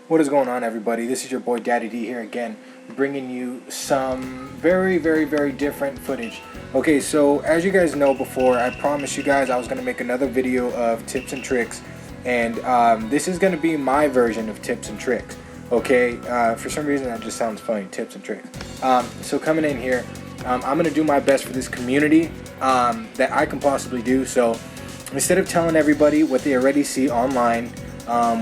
What is going on, everybody? This is your boy Daddy D here again, bringing you some very different footage. Okay, so as you guys know before, I promised you guys I was going to make another video of tips and tricks, and this is going to be my version of tips and tricks. Okay, for some reason that just sounds funny, tips and tricks. So coming in here, I'm going to do my best for this community that I can possibly do. So instead of telling everybody what they already see online,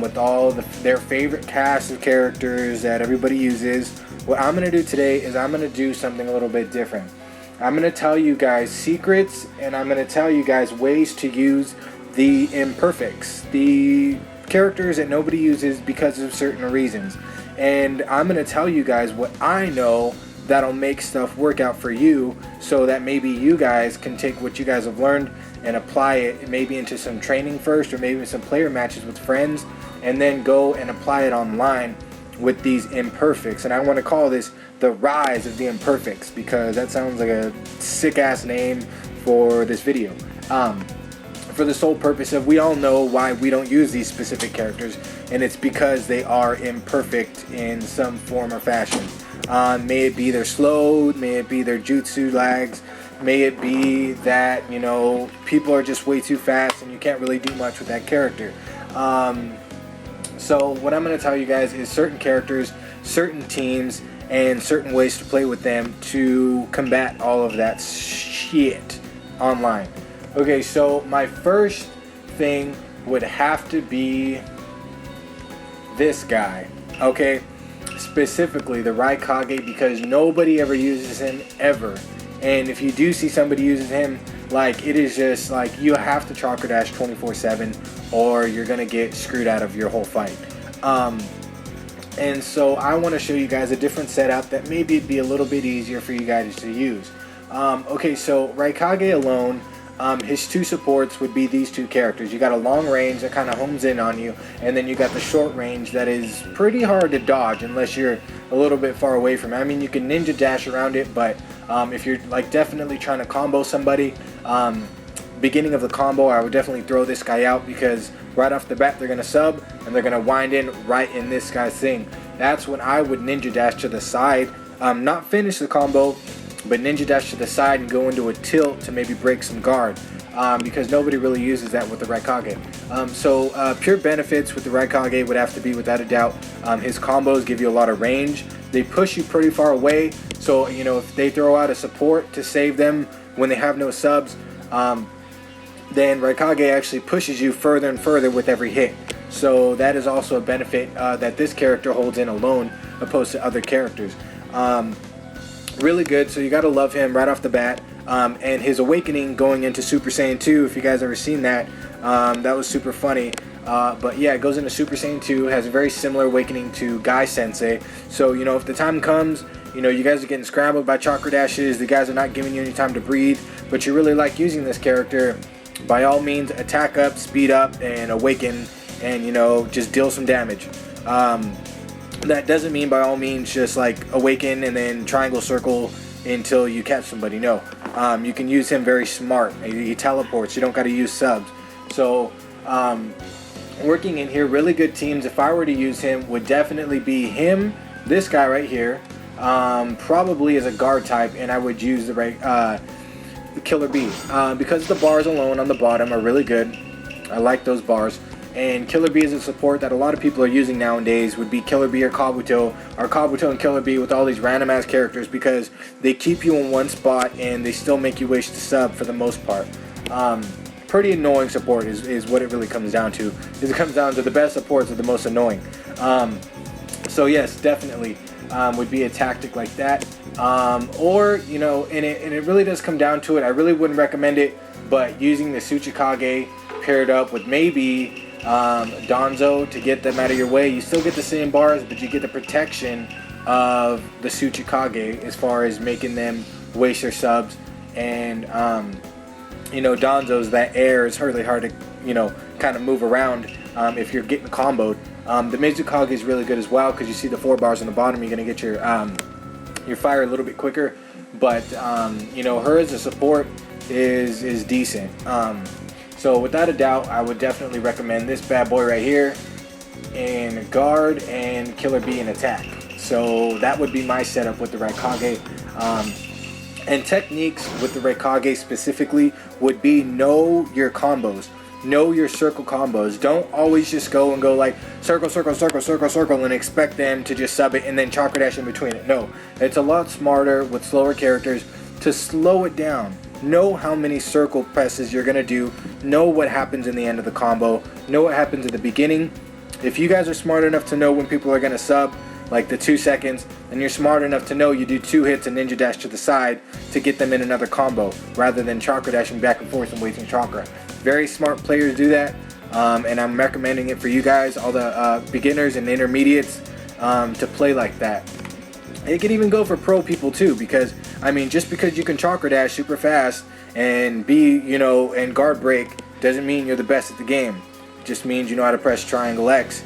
with all their favorite cast of characters that everybody uses, what I'm going to do today is I'm going to do something a little bit different. I'm going to tell you guys secrets, and I'm going to tell you guys ways to use the imperfects, the characters that nobody uses because of certain reasons. And I'm going to tell you guys what I know that'll make stuff work out for you, so that maybe you guys can take what you guys have learned and apply it maybe into some training first, or maybe some player matches with friends, and then go and apply it online with these imperfects. And I want to call this the rise of the imperfects, because that sounds like a sick ass name for this video, for the sole purpose of, we all know why we don't use these specific characters, and it's because they are imperfect in some form or fashion. May it be they're slowed, may it be their jutsu lags, may it be that, you know, people are just way too fast and you can't really do much with that character. So what I'm going to tell you guys is certain characters, certain teams, and certain ways to play with them to combat all of that shit online. Okay, so my first thing would have to be this guy, okay? Specifically the Raikage, because nobody ever uses him ever. And if you do see somebody uses him, like, it is just like you have to chakra dash 24/7, or you're gonna get screwed out of your whole fight. And so I want to show you guys a different setup that maybe it'd be a little bit easier for you guys to use. Okay, so Raikage alone, his two supports would be these two characters. You got a long range that kind of homes in on you, and then you got the short range that is pretty hard to dodge unless you're a little bit far away from it. I mean, you can ninja dash around it, but if you're like definitely trying to combo somebody, beginning of the combo, I would definitely throw this guy out, because right off the bat they're gonna sub and they're gonna wind in right in this guy's thing. That's when I would ninja dash to the side, not finish the combo, but ninja dash to the side and go into a tilt to maybe break some guard, because nobody really uses that with the Raikage. So pure benefits with the Raikage would have to be, without a doubt, his combos give you a lot of range. They push you pretty far away, so you know, if they throw out a support to save them when they have no subs, then Raikage actually pushes you further and further with every hit. So that is also a benefit that this character holds in alone, opposed to other characters. Really good, so you gotta love him right off the bat. And his awakening going into Super Saiyan 2, if you guys ever seen that, that was super funny. But yeah, it goes into Super Saiyan 2, has a very similar awakening to Guy Sensei. So, you know, if the time comes, you know, you guys are getting scrambled by chakra dashes, the guys are not giving you any time to breathe, but you really like using this character, by all means, attack up, speed up, and awaken, and, you know, just deal some damage. That doesn't mean by all means just like awaken and then triangle circle until you catch somebody. No, you can use him very smart. He teleports, you don't got to use subs. So working in here, really good teams, if I were to use him, would definitely be him, this guy right here, probably as a guard type, and I would use the Killer Bee, because the bars alone on the bottom are really good. I like those bars. And Killer Bee is a support that a lot of people are using nowadays, would be Killer Bee or Kabuto and Killer Bee with all these random ass characters, because they keep you in one spot and they still make you waste the sub for the most part. Pretty annoying support is what it really comes down to. It comes down to the best supports are the most annoying. So yes, definitely would be a tactic like that. Or, you know, and it really does come down to it. I really wouldn't recommend it, but using the Tsuchikage paired up with maybe Danzo to get them out of your way, you still get the same bars, but you get the protection of the Tsuchikage as far as making them waste their subs. And you know, Danzo's, that air is really hard to, you know, kind of move around if you're getting comboed. The Mizukage is really good as well, because you see the 4 bars on the bottom, you're gonna get your fire a little bit quicker. But you know, her as a support is decent. So without a doubt, I would definitely recommend this bad boy right here. in guard and Killer Bee in attack. So that would be my setup with the Raikage. And techniques with the Raikage specifically would be know your combos. Know your circle combos. Don't always just go and go like circle, circle, circle, circle, circle and expect them to just sub it and then chakra dash in between it. No, it's a lot smarter with slower characters to slow it down. Know how many circle presses you're going to do. Know what happens in the end of the combo. Know what happens at the beginning. If you guys are smart enough to know when people are going to sub, like the 2 seconds, and you're smart enough to know you do 2 hits and ninja dash to the side to get them in another combo rather than chakra dashing back and forth and wasting chakra. Very smart players do that, and I'm recommending it for you guys, all the beginners and intermediates, to play like that. It could even go for pro people too, because I mean, just because you can chakra dash super fast and be, you know, and guard break doesn't mean you're the best at the game. It just means you know how to press triangle X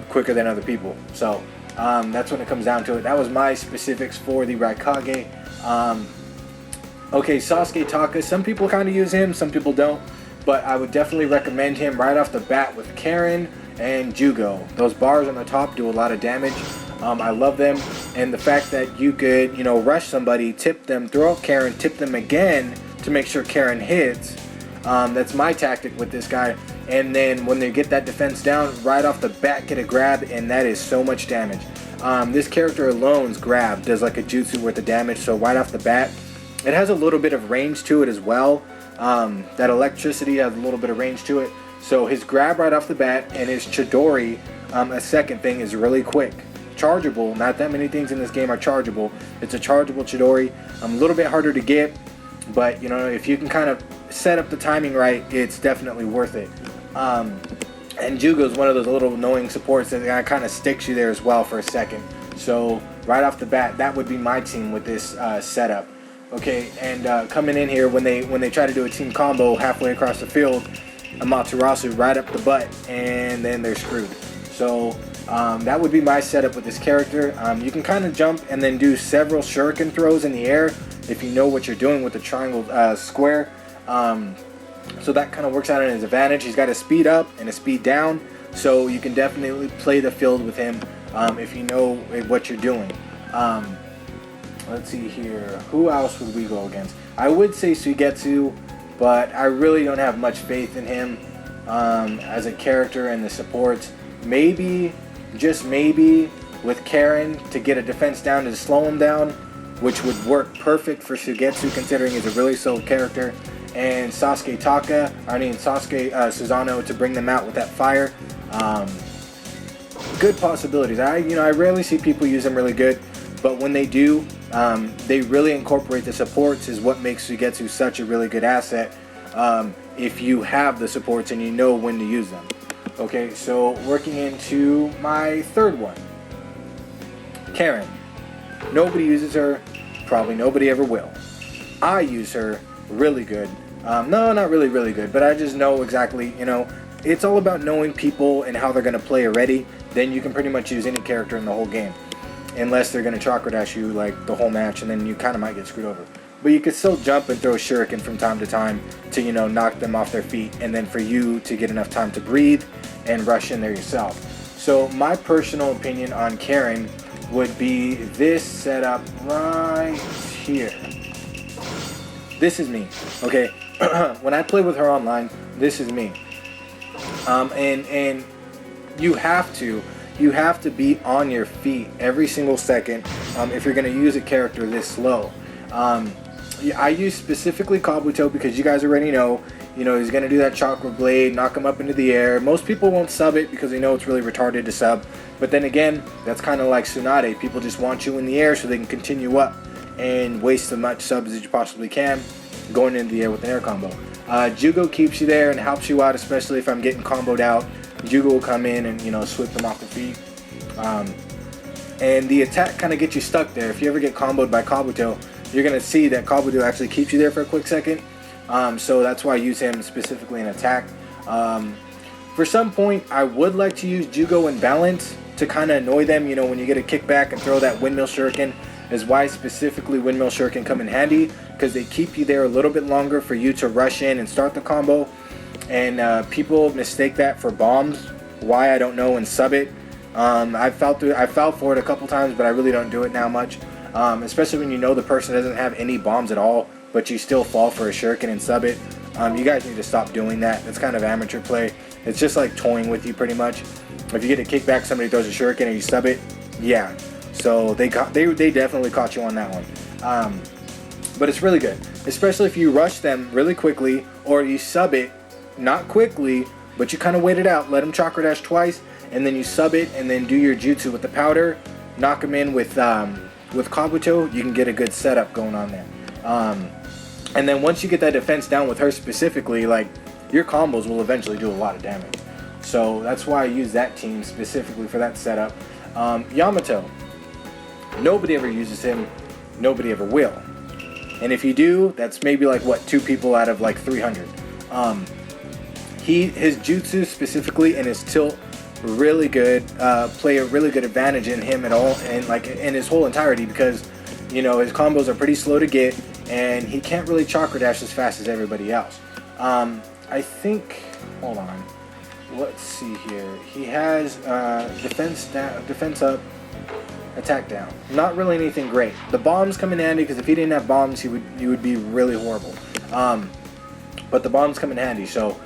quicker than other people. So that's when it comes down to it. That was my specifics for the Raikage. Okay, Sasuke Taka, some people kind of use him, some people don't, but I would definitely recommend him right off the bat with Karin and Jugo. Those bars on the top do a lot of damage. I love them, and the fact that you could, you know, rush somebody, tip them, throw up Karin, tip them again to make sure Karin hits. That's my tactic with this guy. And then when they get that defense down, right off the bat get a grab, and that is so much damage. This character alone's grab does like a jutsu worth of damage, so right off the bat, it has a little bit of range to it as well. That electricity has a little bit of range to it. So his grab right off the bat and his Chidori, a second thing, is really quick. Chargeable, not that many things in this game are chargeable. It's a chargeable Chidori. A little bit harder to get, but you know, if you can kind of set up the timing right, it's definitely worth it. And Jugo is one of those little annoying supports that kind of sticks you there as well for a second. So right off the bat, that would be my team with this setup. Okay, and coming in here when they try to do a team combo halfway across the field, Amaterasu right up the butt, and then they're screwed. So that would be my setup with this character. You can kind of jump and then do several shuriken throws in the air if you know what you're doing with the triangle square. So that kind of works out in his advantage. He's got a speed up and a speed down, so you can definitely play the field with him if you know what you're doing. Let's see here. Who else would we go against? I would say Suigetsu, but I really don't have much faith in him as a character and the supports. Maybe, just maybe, with Karin to get a defense down to slow him down, which would work perfect for Suigetsu considering he's a really slow character. And Sasuke Taka, Sasuke Susanoo to bring them out with that fire. Good possibilities. I rarely see people use them really good, but when they do, they really incorporate the supports is what makes Suigetsu such a really good asset. If you have the supports and you know when to use them. Okay, so working into my third one. Karin. Nobody uses her. Probably nobody ever will. I use her really good. No, not really, really good, but I just know exactly, you know, it's all about knowing people and how they're going to play already. Then you can pretty much use any character in the whole game. Unless they're going to chakra dash you like the whole match, and then you kind of might get screwed over. But you could still jump and throw a shuriken from time to time to, you know, knock them off their feet, and then for you to get enough time to breathe and rush in there yourself. So my personal opinion on Karin would be this setup right here. This is me, okay? When I play with her online, this is me. And you have to be on your feet every single second if you're going to use a character this slow. I use specifically Kabuto because you guys already know, you know, he's going to do that chakra blade, knock him up into the air. Most people won't sub it because they know it's really retarded to sub. But then again, that's kind of like Tsunade. People just want you in the air so they can continue up and waste as much subs as you possibly can going into the air with an air combo. Jugo keeps you there and helps you out, especially if I'm getting comboed out. Jugo will come in and, you know, sweep them off the feet. And the attack kind of gets you stuck there. If you ever get comboed by Kabuto, you're going to see that Kabuto actually keeps you there for a quick second. So that's why I use him specifically in attack. For some point, I would like to use Jugo in balance to kind of annoy them. You know, when you get a kickback and throw that windmill shuriken, is why specifically windmill shuriken come in handy, because they keep you there a little bit longer for you to rush in and start the combo. And people mistake that for bombs, Why, I don't know, and sub it. I fell for it a couple times, but I really don't do it now much. Especially when you know the person doesn't have any bombs at all, but you still fall for a shuriken and sub it. You guys need to stop doing that. It's kind of amateur play. It's just like toying with you pretty much. If you get a kickback, somebody throws a shuriken and you sub it, yeah. So they definitely caught you on that one. But it's really good, especially if you rush them really quickly, or you sub it, not quickly, but you kind of wait it out, let them chakra dash twice, and then you sub it, and then do your jutsu with the powder, knock them in with Kabuto. You can get a good setup going on there. And then once you get that defense down with her specifically, like, your combos will eventually do a lot of damage. So that's why I use that team specifically for that setup. Yamato, nobody ever uses him, nobody ever will. And if you do, that's maybe like, what, 2 people out of like 300. His jutsu specifically and his tilt really good, play a really good advantage in him at all, and like in his whole entirety, because, you know, his combos are pretty slow to get, and he can't really chakra dash as fast as everybody else. I think, hold on, let's see here. He has defense up, attack down. Not really anything great. The bombs come in handy, because if he didn't have bombs, he would be really horrible. But the bombs come in handy. So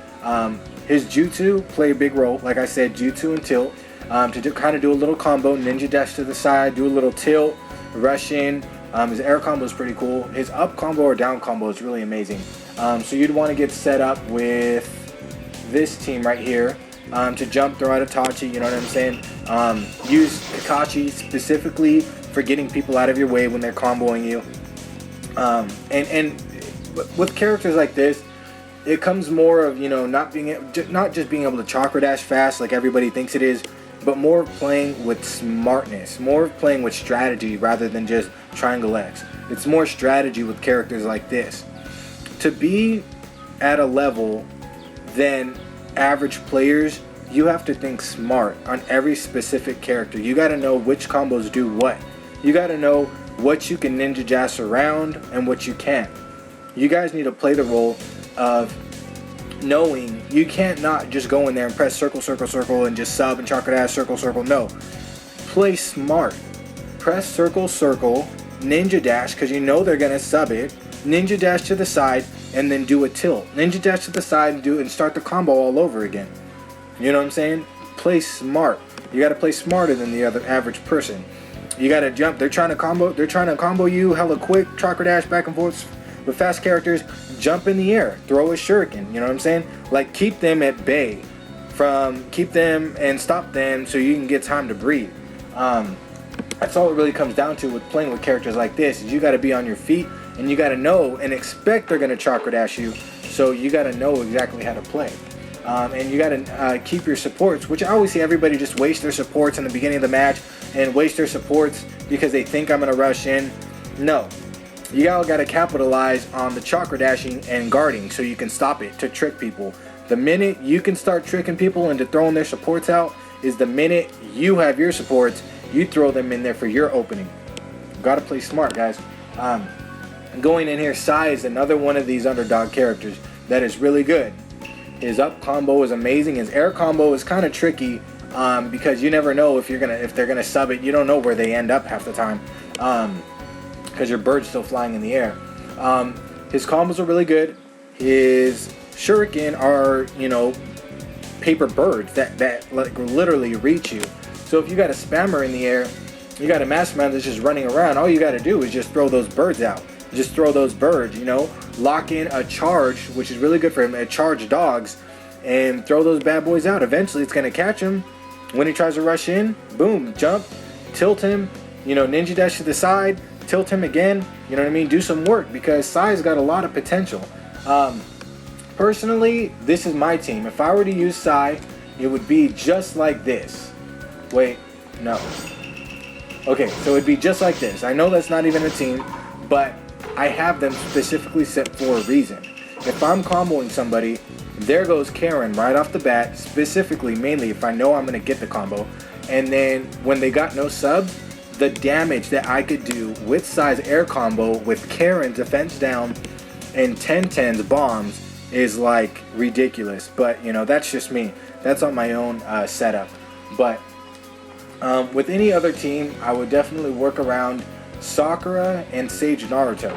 his jutsu play a big role. Like I said, jutsu and tilt, to kind of do a little combo, ninja dash to the side, do a little tilt, rush in. His air combo is pretty cool. His up combo or down combo is really amazing. So you'd want to get set up with this team right here. To jump, throw out Itachi, you know what I'm saying? Use Kakashi specifically for getting people out of your way when they're comboing you. And with characters like this, it comes more of, you know, not just being able to chakra dash fast like everybody thinks it is, but more of playing with smartness, more of playing with strategy rather than just triangle X. It's more strategy with characters like this. To be at a level than average players, you have to think smart on every specific character. You got to know which combos do what. You got to know what you can ninja dash around and what you can't. You guys need to play the role of knowing you can't not just go in there and press circle, circle, circle and just sub and chakra dash, circle, circle. No. Play smart. Press circle, circle, ninja dash, because you know they're going to sub it, ninja dash to the side, and then do a tilt. Ninja dash to the side and start the combo all over again. You know what I'm saying? Play smart. You got to play smarter than the other average person. You got to jump. They're trying to combo you hella quick, chakra dash back and forth with fast characters. Jump in the air, throw a shuriken. You know what I'm saying? Like, keep them at bay. Keep them and stop them so you can get time to breathe. That's all it really comes down to with playing with characters like this. Is you got to be on your feet, and you got to know and expect they're going to chakra dash you. So you got to know exactly how to play. And you got to keep your supports, which I always see everybody just waste their supports in the beginning of the match and waste their supports because they think I'm going to rush in. No. You all got to capitalize on the chakra dashing and guarding so you can stop it to trick people. The minute you can start tricking people into throwing their supports out is the minute you have your supports, you throw them in there for your opening. Got to play smart, guys. Going in here, Sai is another one of these underdog characters that is really good. His up combo is amazing. His air combo is kind of tricky because you never know if they're gonna sub it. You don't know where they end up half the time because your bird's still flying in the air. His combos are really good. His shuriken are, you know, paper birds that like literally reach you. So if you got a spammer in the air, you got a mastermind that's just running around, all you got to do is just throw those birds out. Just throw those birds, you know, lock in a charge, which is really good for him, a charge dogs, and throw those bad boys out. Eventually it's going to catch him. When he tries to rush in, boom, jump, tilt him, you know, ninja dash to the side, tilt him again, you know what I mean? Do some work, because Sai's got a lot of potential. Personally, this is my team. If I were to use Sai, it would be just like this. Wait, no. Okay, so it'd be just like this. I know that's not even a team, but I have them specifically set for a reason. If I'm comboing somebody, there goes Karin right off the bat, specifically, mainly if I know I'm going to get the combo. And then when they got no subs, the damage that I could do with Sai's air combo with Karin's defense down and 10-10's bombs is like ridiculous. But you know, that's just me. That's on my own setup. But with any other team, I would definitely work around Sakura and Sage Naruto.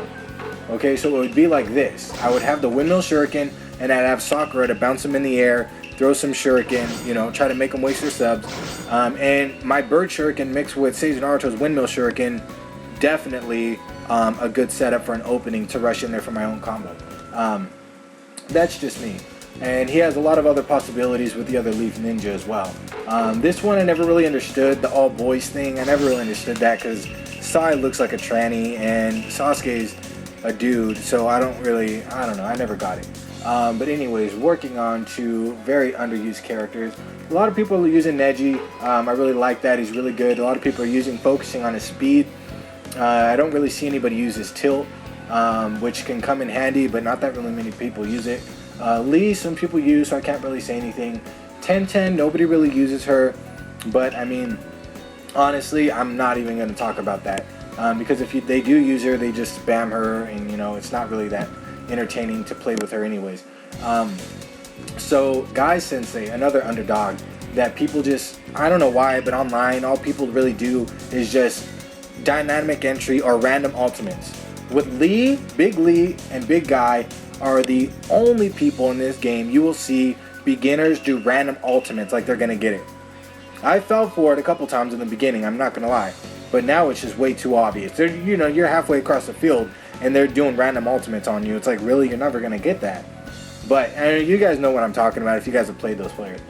Okay, so it would be like this. I would have the windmill shuriken, and I'd have Sakura to bounce him in the air, throw some shuriken, you know, try to make them waste their subs. And my bird shuriken mixed with Sage Naruto's windmill shuriken, definitely a good setup for an opening to rush in there for my own combo. That's just me. And he has a lot of other possibilities with the other Leaf Ninja as well. This one I never really understood, the all boys thing. I never really understood that because Sai looks like a tranny and Sasuke's a dude, so I don't know, I never got it. But anyways, working on two very underused characters. A lot of people are using Neji. I really like that, he's really good. A lot of people are focusing on his speed. I don't really see anybody use his tilt, which can come in handy, but not that really many people use it. Lee, some people use, so I can't really say anything. 10-10, nobody really uses her, but I mean, honestly, I'm not even going to talk about that. Because if they do use her, they just spam her, and you know, it's not really that entertaining to play with her anyways. So Guy Sensei, another underdog that people just, I don't know why, but online all people really do is just dynamic entry or random ultimates. With Lee, and Big Guy are the only people in this game you will see beginners do random ultimates like they're gonna get it. I fell for it a couple times in the beginning, I'm not gonna lie. But now it's just way too obvious. You know, you're halfway across the field and they're doing random ultimates on you. It's like, really, you're never going to get that. But you guys know what I'm talking about if you guys have played those players.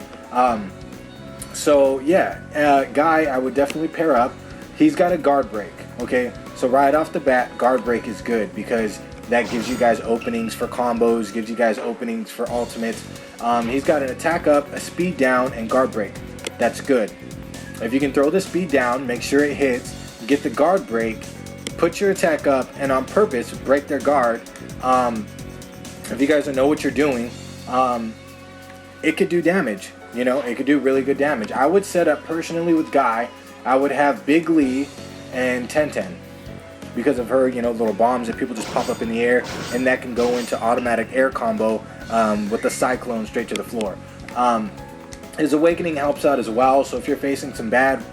So, yeah, Guy, I would definitely pair up. He's got a guard break, okay? So right off the bat, guard break is good because that gives you guys openings for combos, gives you guys openings for ultimates. He's got an attack up, a speed down, and guard break. That's good. If you can throw the speed down, make sure it hits, get the guard break, put your attack up, and on purpose, break their guard. If you guys don't know what you're doing, it could do damage. You know, it could do really good damage. I would set up personally with Guy, I would have Big Lee and 10-10. Because of her, you know, little bombs that people just pop up in the air, and that can go into automatic air combo with the cyclone straight to the floor. His awakening helps out as well, so if you're facing some bad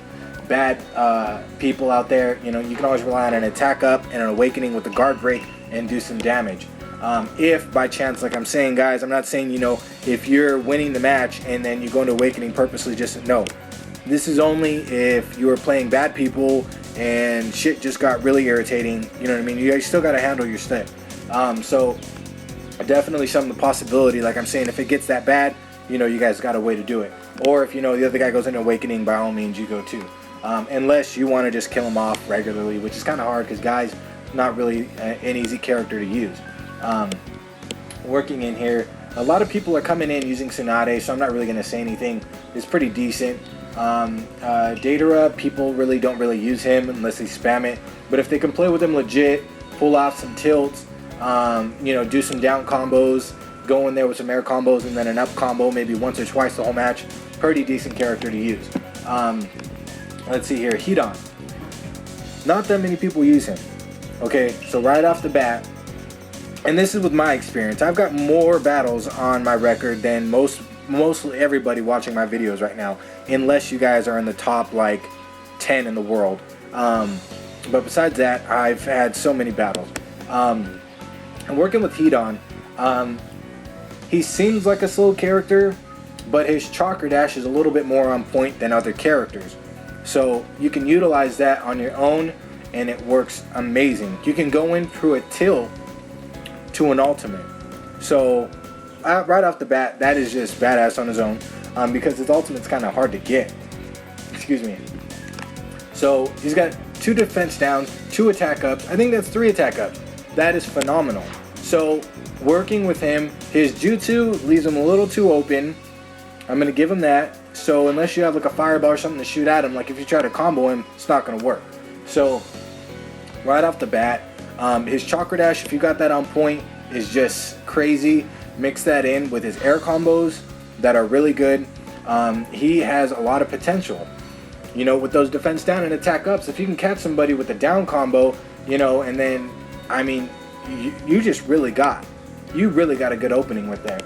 people out there, you know, you can always rely on an attack up and an awakening with the guard break and do some damage. If by chance, like I'm saying, guys, I'm not saying, you know, if you're winning the match and then you go into awakening purposely, just no. This is only if you were playing bad people and shit just got really irritating, you know what I mean? You guys still got to handle your stuff. So definitely some of the possibility, like I'm saying, if it gets that bad, you know, you guys got a way to do it. Or if you know the other guy goes into awakening, by all means you go too. Unless you want to just kill him off regularly, which is kind of hard because Guy's not really an easy character to use. Working in here, a lot of people are coming in using Tsunade, so I'm not really going to say anything. It's pretty decent. Datara, people really don't really use him unless they spam it. But if they can play with him legit, pull off some tilts, you know, do some down combos, go in there with some air combos and then an up combo maybe once or twice the whole match, pretty decent character to use. Let's see here, Hidan. Not that many people use him. Okay, so right off the bat, and this is with my experience, I've got more battles on my record than mostly everybody watching my videos right now, unless you guys are in the top like 10 in the world. But besides that, I've had so many battles. And working with Hidan, he seems like a slow character, but his chakra dash is a little bit more on point than other characters. So you can utilize that on your own, and it works amazing. You can go in through a tilt to an ultimate. So right off the bat, that is just badass on his own, because his ultimate's kind of hard to get. Excuse me. So he's got 2 defense downs, 2 attack ups. I think that's 3 attack ups. That is phenomenal. So working with him, his jutsu leaves him a little too open. I'm going to give him that. So unless you have like a fireball or something to shoot at him, like if you try to combo him, it's not going to work. So right off the bat, his chakra dash, if you got that on point, is just crazy. Mix that in with his air combos that are really good. He has a lot of potential. You know, with those defense down and attack ups, if you can catch somebody with a down combo, you know, and then, I mean, you just really got you really got a good opening with there.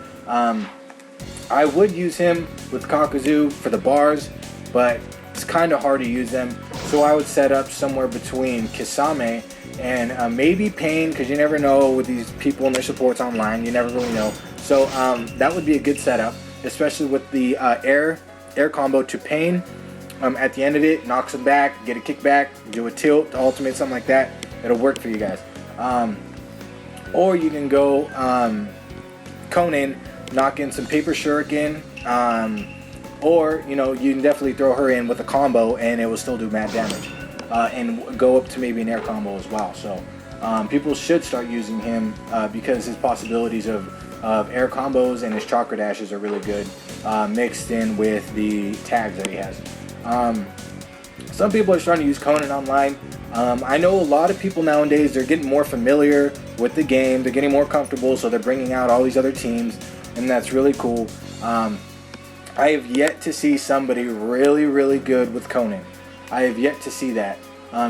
I would use him with Kakuzu for the bars, but it's kind of hard to use them. So I would set up somewhere between Kisame and maybe Pain, because you never know with these people and their supports online. You never really know. So that would be a good setup, especially with the air combo to Pain. At the end of it, knocks him back, get a kickback, do a tilt, ultimate, something like that. It'll work for you guys. Or you can go Konan, knock in some paper shuriken, or you know, you can definitely throw her in with a combo and it will still do mad damage, and go up to maybe an air combo as well. So people should start using him because his possibilities of air combos and his chakra dashes are really good, mixed in with the tags that he has. Some people are starting to use Konan online. I know a lot of people nowadays, they're getting more familiar with the game, they're getting more comfortable, so they're bringing out all these other teams, and that's really cool. I have yet to see somebody really good with Konan. I have yet to see that.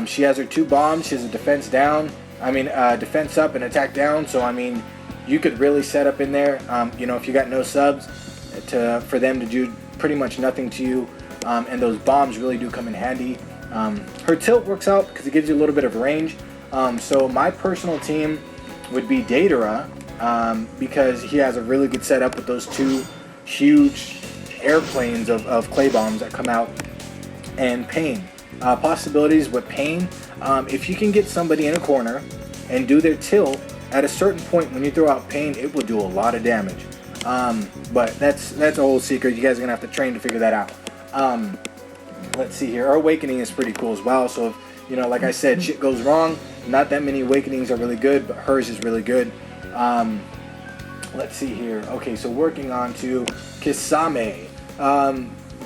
She has her 2 bombs, she has a defense down, defense up and attack down, so I mean, you could really set up in there, you know, if you got no subs, for them to do pretty much nothing to you, and those bombs really do come in handy. Her tilt works out because it gives you a little bit of range. So my personal team would be Datara, because he has a really good setup with those 2 huge airplanes of clay bombs that come out, and Pain. Possibilities with Pain, if you can get somebody in a corner and do their tilt, at a certain point when you throw out Pain, it will do a lot of damage. But that's a whole secret. You guys are gonna have to train to figure that out. Let's see here. Our Awakening is pretty cool as well. So if, you know, like I said, shit goes wrong, not that many Awakenings are really good, but hers is really good. Let's see here. Okay, so working on to Kisame.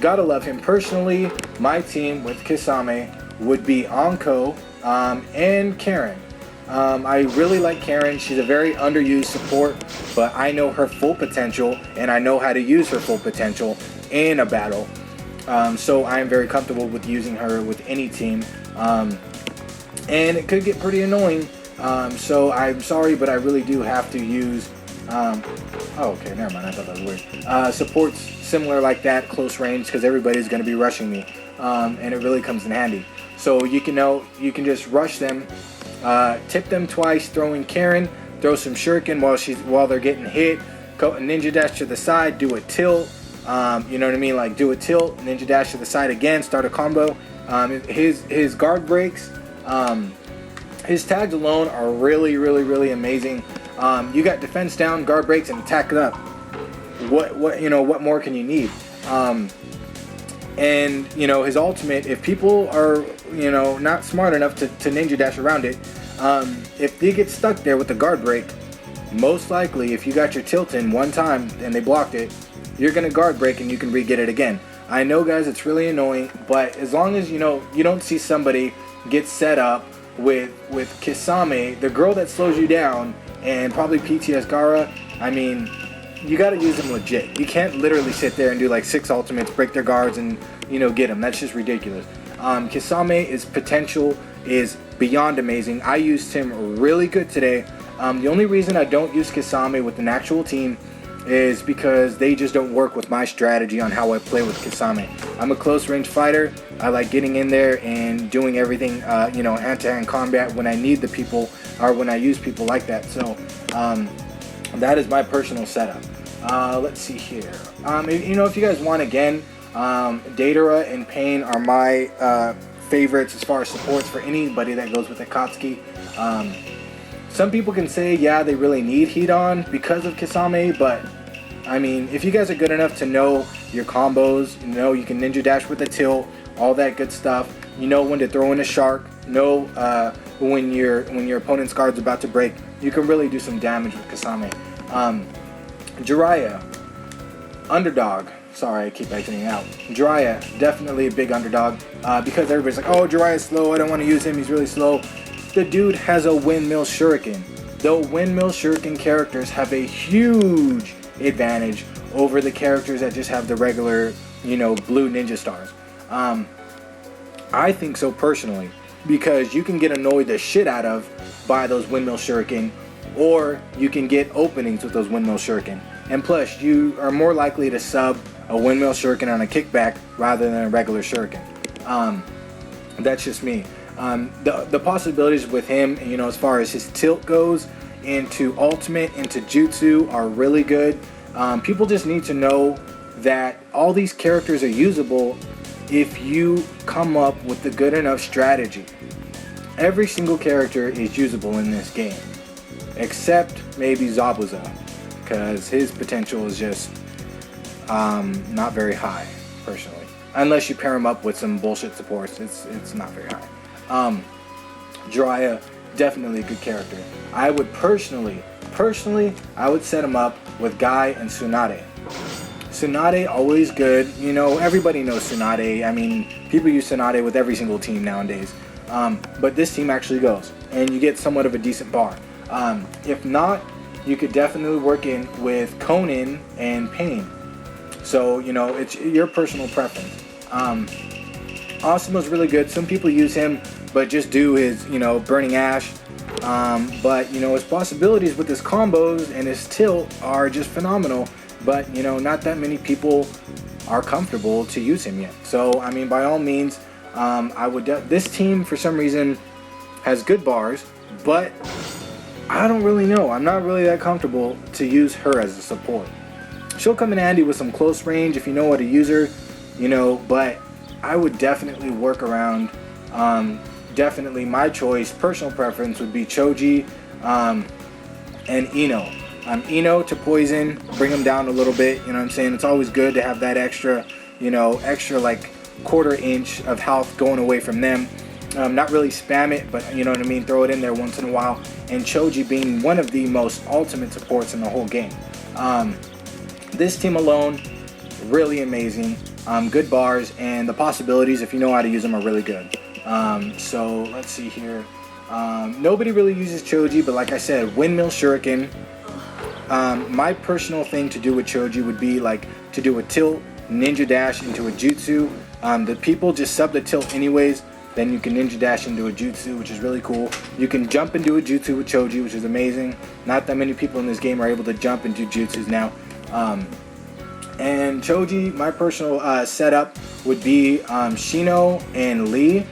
Gotta love him. Personally, my team with Kisame would be Anko and Karin. I really like Karin. She's a very underused support, but I know her full potential, and I know how to use her full potential in a battle. So I am very comfortable with using her with any team. And it could get pretty annoying. So I'm sorry, but I really do have to use... oh, okay, never mind. I thought that was weird. Supports similar like that, close range, because everybody's going to be rushing me. And it really comes in handy. So you can just rush them, tip them twice, throw in Karin, throw some shuriken while they're getting hit, ninja dash to the side, do a tilt. You know what I mean? Like do a tilt, ninja dash to the side again, start a combo. His guard breaks, his tags alone are really amazing. You got defense down, guard breaks, and attack up. What more can you need? And you know, his ultimate, if people are, you know, not smart enough to ninja dash around it, if they get stuck there with the guard break, most likely if you got your tilt in one time and they blocked it, you're gonna guard break and you can re-get it again. I know, guys, it's really annoying, but as long as you know you don't see somebody get set up with Kisame, the girl that slows you down, and probably PTS Gara, I mean, you gotta use them legit. You can't literally sit there and do like 6 ultimates, break their guards, and you know, get them. That's just ridiculous. Kisame's potential is beyond amazing. I used him really good today. The only reason I don't use Kisame with an actual team is because they just don't work with my strategy on how I play with Kisame. I'm a close range fighter. I like getting in there and doing everything, you know, hand-to-hand combat when I need the people, or when I use people like that. So that is my personal setup. Let's see here. You know, if you guys want, again, Datara and Pain are my favorites as far as supports for anybody that goes with Akatsuki. Some people can say, yeah, they really need Hidan because of Kisame, but I mean, if you guys are good enough to know your combos, you know you can ninja dash with a tilt, all that good stuff, you know when to throw in a shark, know when your opponent's guard's about to break, you can really do some damage with Kisame. Jiraiya, underdog. Sorry, I keep editing out. Jiraiya, definitely a big underdog, because everybody's like, oh, Jiraiya's slow, I don't want to use him, he's really slow. The dude has a windmill shuriken. The windmill shuriken characters have a huge advantage over the characters that just have the regular, you know, blue ninja stars. I think so personally, because you can get annoyed the shit out of by those windmill shuriken, or you can get openings with those windmill shuriken. And plus, you are more likely to sub a windmill shuriken on a kickback rather than a regular shuriken. That's just me. The possibilities with him, you know, as far as his tilt goes into ultimate, into jutsu, are really good. People just need to know that all these characters are usable if you come up with a good enough strategy. Every single character is usable in this game, except maybe Zabuza, because his potential is just not very high, personally. Unless you pair him up with some bullshit supports, it's not very high. Jiraiya, definitely a good character. I would personally, I would set him up with Guy and Tsunade. Tsunade, always good. You know, everybody knows Tsunade. I mean, people use Tsunade with every single team nowadays. But this team actually goes, and you get somewhat of a decent bar. If not, you could definitely work in with Konan and Pain. So, you know, it's your personal preference. Asuma's really good. Some people use him, but just do his, you know, Burning Ash. But, you know, his possibilities with his combos and his tilt are just phenomenal. But, you know, not that many people are comfortable to use him yet. So, I mean, by all means, I would. This team, for some reason, has good bars, but I don't really know. I'm not really that comfortable to use her as a support. She'll come in handy with some close range if you know how to use her, you know, but I would definitely work around. Definitely my choice, personal preference, would be Choji and Ino. Ino to poison, bring him down a little bit, you know what I'm saying? It's always good to have that extra, you know, like quarter inch of health going away from them. Not really spam it, but you know what I mean, throw it in there once in a while. And Choji being one of the most ultimate supports in the whole game. This team alone, really amazing. Good bars, and the possibilities, if you know how to use them, are really good. So let's see here. Nobody really uses Choji, but like I said, windmill shuriken. My personal thing to do with Choji would be like to do a tilt, ninja dash into a jutsu. The people just sub the tilt anyways, then you can ninja dash into a jutsu, which is really cool. You can jump into a jutsu with Choji, which is amazing. Not that many people in this game are able to jump and do jutsus now. And Choji, my personal setup would be Shino and Lee,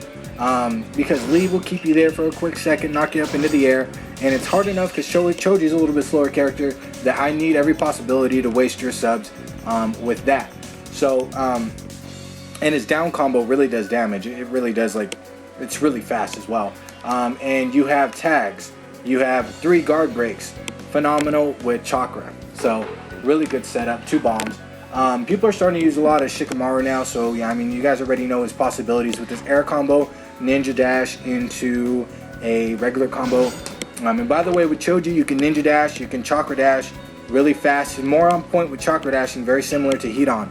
because Lee will keep you there for a quick second, knock you up into the air, and it's hard enough because Choji is a little bit slower character that I need every possibility to waste your subs with that. So, and his down combo really does damage. It really does, like, it's really fast as well. And you have tags. You have 3 guard breaks. Phenomenal with chakra. So, really good setup. 2 bombs. People are starting to use a lot of Shikamaru now, so yeah, I mean, you guys already know his possibilities with this air combo, ninja dash into a regular combo. And by the way, with Choji, you can ninja dash, you can chakra dash really fast. More on point with chakra dashing, very similar to Hidan.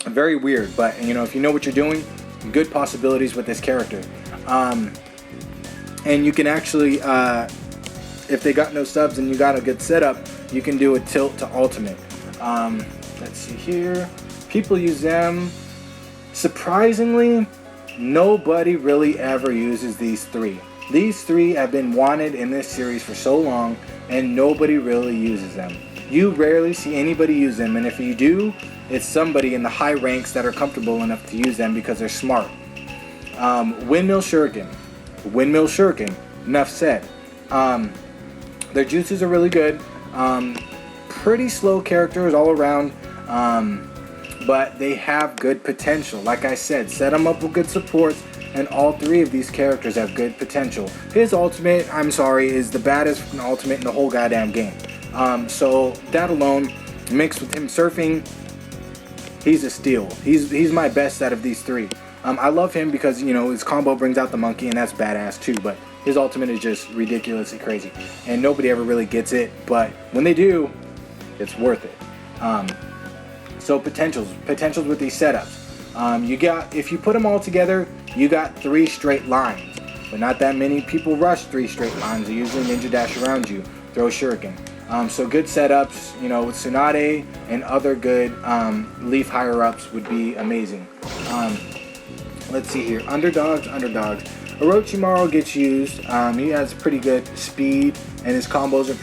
Very weird, but you know, if you know what you're doing, good possibilities with this character. And you can actually, if they got no subs and you got a good setup, you can do a tilt to ultimate. Let's see here. People use them. Surprisingly, nobody really ever uses these 3. These 3 have been wanted in this series for so long, and nobody really uses them. You rarely see anybody use them, and if you do, it's somebody in the high ranks that are comfortable enough to use them because they're smart. Windmill shuriken. Windmill shuriken. Enough said. Their jutsus are really good. Pretty slow characters all around, but they have good potential. Like I said, set them up with good supports, and all 3 of these characters have good potential. His ultimate, I'm sorry, is the baddest ultimate in the whole goddamn game. So that alone, mixed with him surfing, he's a steal. He's my best out of these 3. I love him because, you know, his combo brings out the monkey, and that's badass too, but his ultimate is just ridiculously crazy, and nobody ever really gets it, but when they do, it's worth it. So potentials with these setups. You got, if you put them all together, you got 3 straight lines, but not that many people rush 3 straight lines. They usually ninja dash around you, throw shuriken. So good setups, you know, with Tsunade and other good leaf higher ups would be amazing. Let's see here, underdogs. Orochimaru gets used. He has pretty good speed and his combos are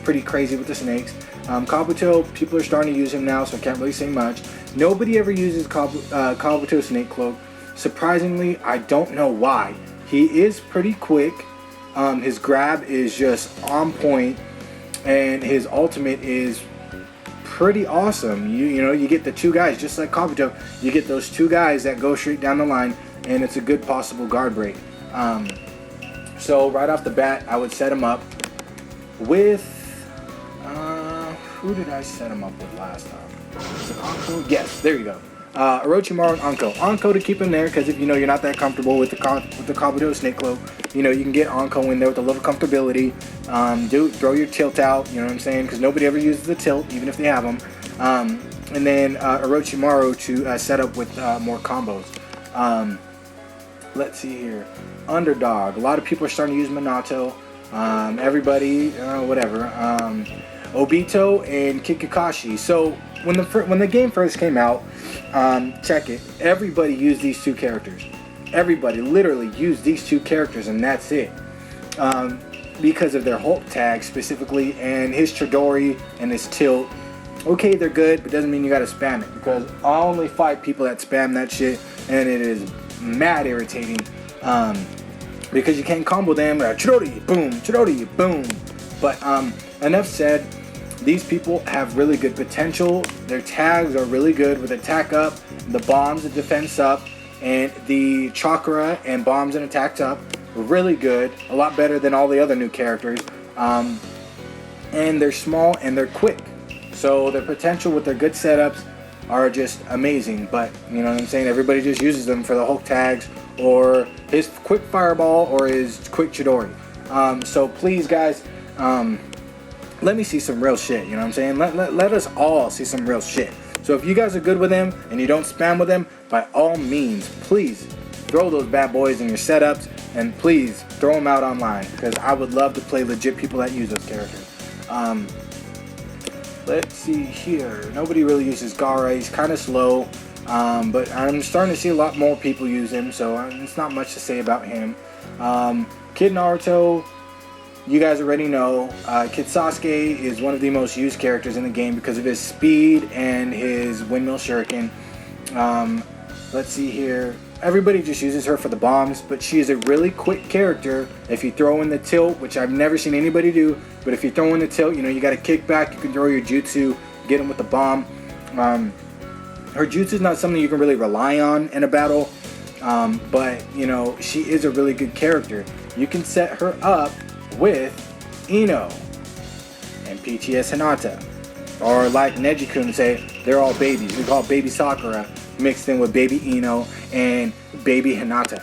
pretty crazy with the snakes. Kabuto, people are starting to use him now, so I can't really say much. Nobody ever uses Kabuto Snake Cloak. Surprisingly, I don't know why. He is pretty quick. His grab is just on point, and his ultimate is pretty awesome. You get the two guys, just like Kabuto. You get those two guys that go straight down the line, and it's a good possible guard break. So right off the bat, I would set him up with who did I set him up with last time? Was it Anko? Yes, there you go. Orochimaru and Anko. Anko to keep him there, because if you're not that comfortable with the Kabuto Snake Cloak, you can get Anko in there with a little comfortability. Throw your tilt out, you know what I'm saying? Because nobody ever uses the tilt, even if they have them. And then Orochimaru to set up with more combos. Let's see here. Underdog. A lot of people are starting to use Minato. Everybody, whatever. Obito and Kikakashi. So when the game first came out, check it. Everybody used these two characters. Everybody literally used these two characters, and that's it. Because of their Hulk tag specifically, and his Chidori and his tilt. Okay, they're good, but doesn't mean you gotta spam it, because I only fight people that spam that shit, and it is mad irritating. Because you can't combo them. Chidori, boom. But enough said. These people have really good potential. Their tags are really good with attack up, the bombs and defense up, and the chakra and bombs and attacks up. Really good. A lot better than all the other new characters. And they're small and they're quick. So their potential with their good setups are just amazing. But you know what I'm saying? Everybody just uses them for the Hulk tags or his quick fireball or his quick Chidori. So please, guys, let me see some real shit, you know what I'm saying? Let us all see some real shit. So if you guys are good with them and you don't spam with them, by all means, please throw those bad boys in your setups, and please throw them out online, because I would love to play legit people that use those characters. Let's see here. Nobody really uses Gaara. He's kind of slow, but I'm starting to see a lot more people use him, so it's not much to say about him. Kid Naruto, you guys already know. Kid Sasuke is one of the most used characters in the game because of his speed and his windmill shuriken. Let's see here. Everybody just uses her for the bombs, but she is a really quick character. If you throw in the tilt, which I've never seen anybody do, but if you throw in the tilt, you got to kick back. You can throw your jutsu, get him with the bomb. Her jutsu is not something you can really rely on in a battle, but she is a really good character. You can set her up with Ino and PTS Hinata, or like Neji-kun say, they're all babies. We call baby Sakura mixed in with baby Ino and baby Hinata.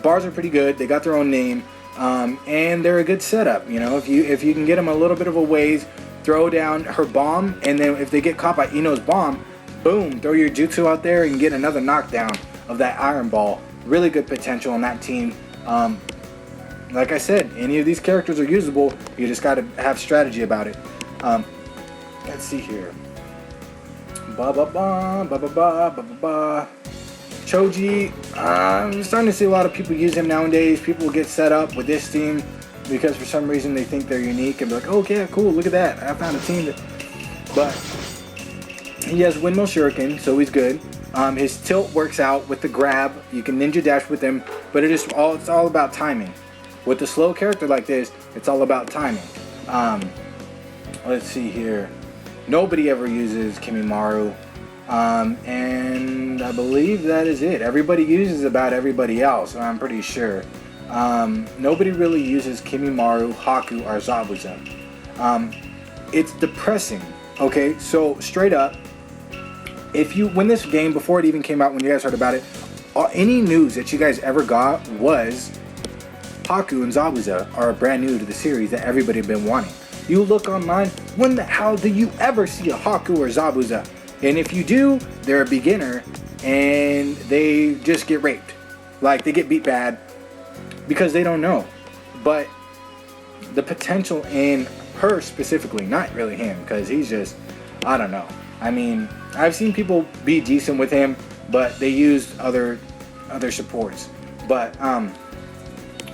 Bars are pretty good. They got their own name, and they're a good setup. If you can get them a little bit of a ways, throw down her bomb, and then if they get caught by Ino's bomb, boom, throw your jutsu out there and get another knockdown of that iron ball. Really good potential on that team. Like I said, any of these characters are usable. You just got to have strategy about it. Let's see here. Choji, I'm starting to see a lot of people use him nowadays. People get set up with this team because for some reason they think they're unique and be like, okay, cool, look at that. I found a team that... But he has windmill shuriken, so he's good. His tilt works out with the grab. You can ninja dash with him, but it's all about timing. With a slow character like this, it's all about timing. Let's see here. Nobody ever uses Kimimaro. And I believe that is it. Everybody uses about everybody else, I'm pretty sure. Nobody really uses Kimimaro, Haku, or Zabuza. It's depressing. Okay, so straight up, if you win this game, before it even came out, when you guys heard about it, any news that you guys ever got was Haku and Zabuza are brand new to the series that everybody had been wanting. You look online, when the hell do you ever see a Haku or Zabuza? And if you do, they're a beginner and they just get raped. Like, they get beat bad because they don't know. But the potential in her specifically, not really him, because he's just, I don't know. I mean, I've seen people be decent with him, but they used other supports. But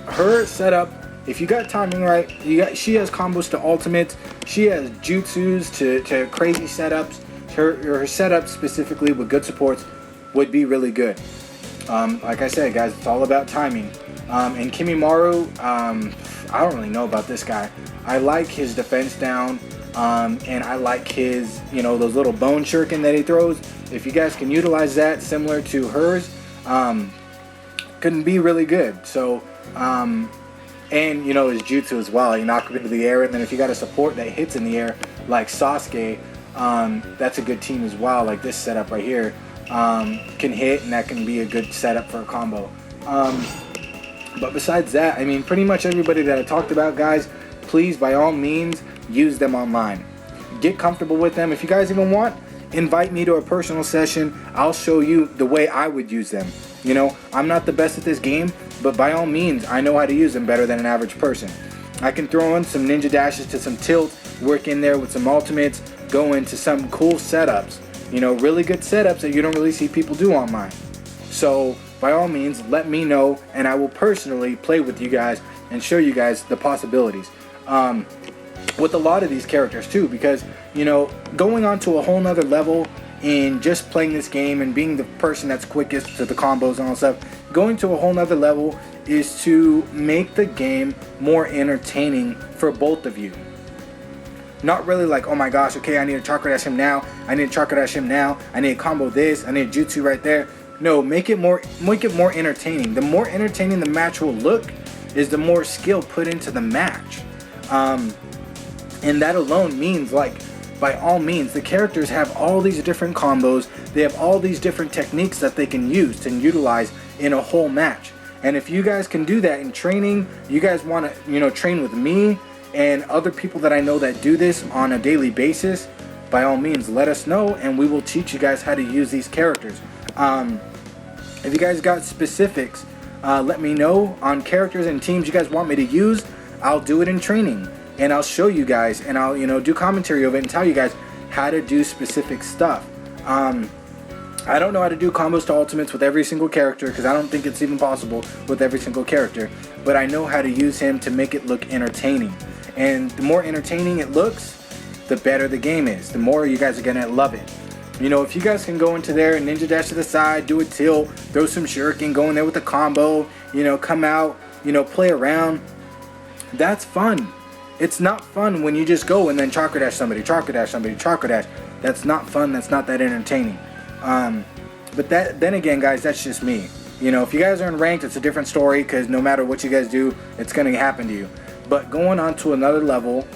her setup if you got timing right, she has combos to ultimates, she has jutsus to crazy setups. Her setup specifically with good supports would be really good. Like I said, guys, it's all about timing. And Kimimaro, I don't really know about this guy. I like his defense down, and I like his, those little bone shuriken that he throws. If you guys can utilize that similar to hers, couldn't be really good. So, and his jutsu as well. You knock him into the air, and then if you got a support that hits in the air, like Sasuke, that's a good team as well. Like this setup right here, can hit, and that can be a good setup for a combo. But besides that, I mean, pretty much everybody that I talked about, guys, please, by all means, use them online. Get comfortable with them. If you guys even want, invite me to a personal session. I'll show you the way I would use them. I'm not the best at this game, but by all means, I know how to use them better than an average person. I can throw in some ninja dashes to some tilt, work in there with some ultimates, go into some cool setups. Really good setups that you don't really see people do online. So, by all means, let me know, and I will personally play with you guys and show you guys the possibilities. With a lot of these characters too, because, going on to a whole nother level in just playing this game and being the person that's quickest to the combos and all that stuff, going to a whole nother level is to make the game more entertaining for both of you. Not really like, oh my gosh, okay, I need to chakra dash him now, I need to chakra dash him now, I need to combo this, I need a jutsu right there. No, make it more entertaining. The more entertaining the match will look is the more skill put into the match. And that alone means, like, by all means, the characters have all these different combos. They have all these different techniques that they can use and utilize in a whole match. And if you guys can do that in training, you guys want to, train with me and other people that I know that do this on a daily basis, by all means, let us know and we will teach you guys how to use these characters. If you guys got specifics, let me know on characters and teams you guys want me to use. I'll do it in training, and I'll show you guys, and I'll do commentary of it and tell you guys how to do specific stuff. I don't know how to do combos to ultimates with every single character, because I don't think it's even possible with every single character, but I know how to use him to make it look entertaining. And the more entertaining it looks, the better the game is. The more you guys are gonna love it. If you guys can go into there and ninja dash to the side, do a tilt, throw some shuriken, go in there with a combo, come out, play around, that's fun. It's not fun when you just go and then chakra dash somebody, chakra dash somebody, chakra dash. That's not fun. That's not that entertaining. But then again, guys, that's just me. If you guys are in ranked, it's a different story, because no matter what you guys do, it's going to happen to you. But going on to another level,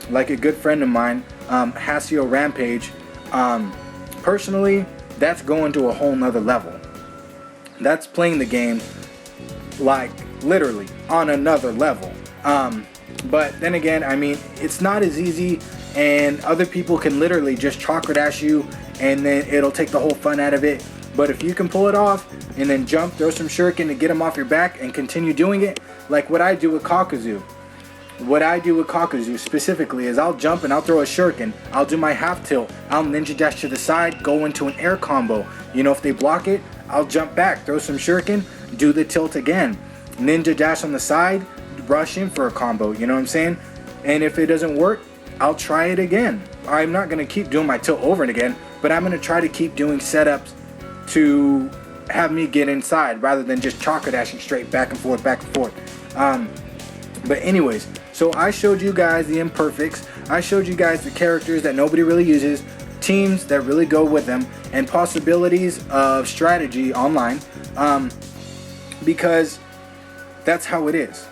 like a good friend of mine, Hasio Rampage, personally, that's going to a whole nother level. That's playing the game like literally on another level. But then again, I mean, it's not as easy, and other people can literally just chakra dash you and then it'll take the whole fun out of it. But if you can pull it off and then jump, throw some shuriken to get them off your back and continue doing it, like what I do with Kakuzu. What I do with Kakuzu specifically is I'll jump and I'll throw a shuriken. I'll do my half tilt. I'll ninja dash to the side, go into an air combo. If they block it, I'll jump back, throw some shuriken, do the tilt again. Ninja dash on the side, rush in for a combo, you know what I'm saying? And if it doesn't work, I'll try it again. I'm not going to keep doing my tilt over and again, but I'm going to try to keep doing setups to have me get inside rather than just chakra dashing straight back and forth, back and forth. But anyways, so I showed you guys the Imperfects. I showed you guys the characters that nobody really uses, teams that really go with them, and possibilities of strategy online, because that's how it is.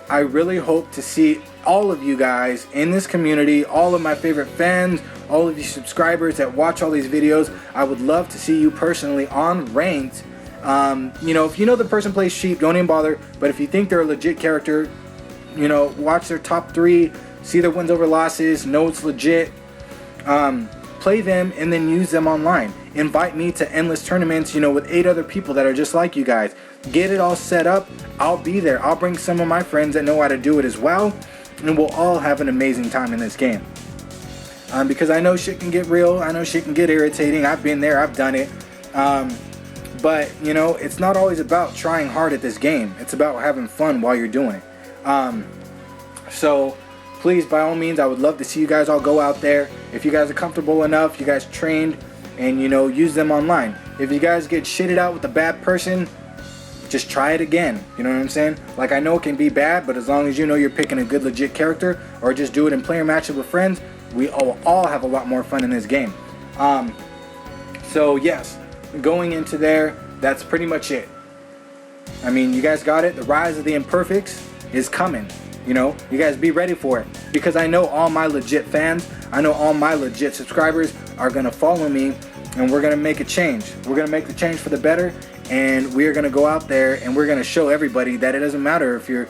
I really hope to see all of you guys in this community, all of my favorite fans, all of you subscribers that watch all these videos. I would love to see you personally on ranked. If you know the person plays cheap, don't even bother. But if you think they're a legit character, watch their top 3, see their wins over losses, know it's legit. Play them and then use them online. Invite me to endless tournaments, with 8 other people that are just like you guys. Get it all set up. I'll be there. I'll bring some of my friends that know how to do it as well, and we'll all have an amazing time in this game. Because I know shit can get real. I know shit can get irritating. I've been there. I've done it. But, it's not always about trying hard at this game. It's about having fun while you're doing it. So please, by all means, I would love to see you guys all go out there. If you guys are comfortable enough, you guys trained, and you know, use them online. If you guys get shitted out with a bad person, just try it again. You know what I'm saying? Like, I know it can be bad, but as long as you know you're picking a good legit character, or just do it in player matches with friends, we all have a lot more fun in this game. So yes, going into there, that's pretty much it. I mean, you guys got it. The rise of the Imperfects is coming. You know, you guys be ready for it, because I know all my legit fans, I know all my legit subscribers are gonna follow me, and we're gonna make a change. We're gonna make the change for the better, and we're gonna go out there and we're gonna show everybody that it doesn't matter if you're,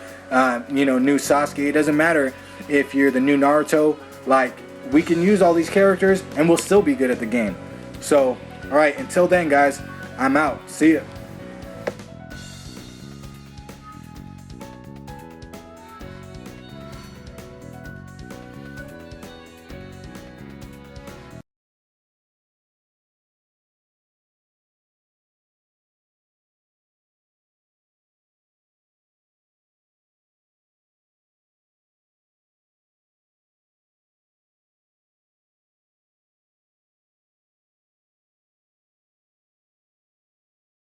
you know, new Sasuke. It doesn't matter if you're the new Naruto. Like, we can use all these characters and we'll still be good at the game. So, all right, until then, guys, I'm out. See ya.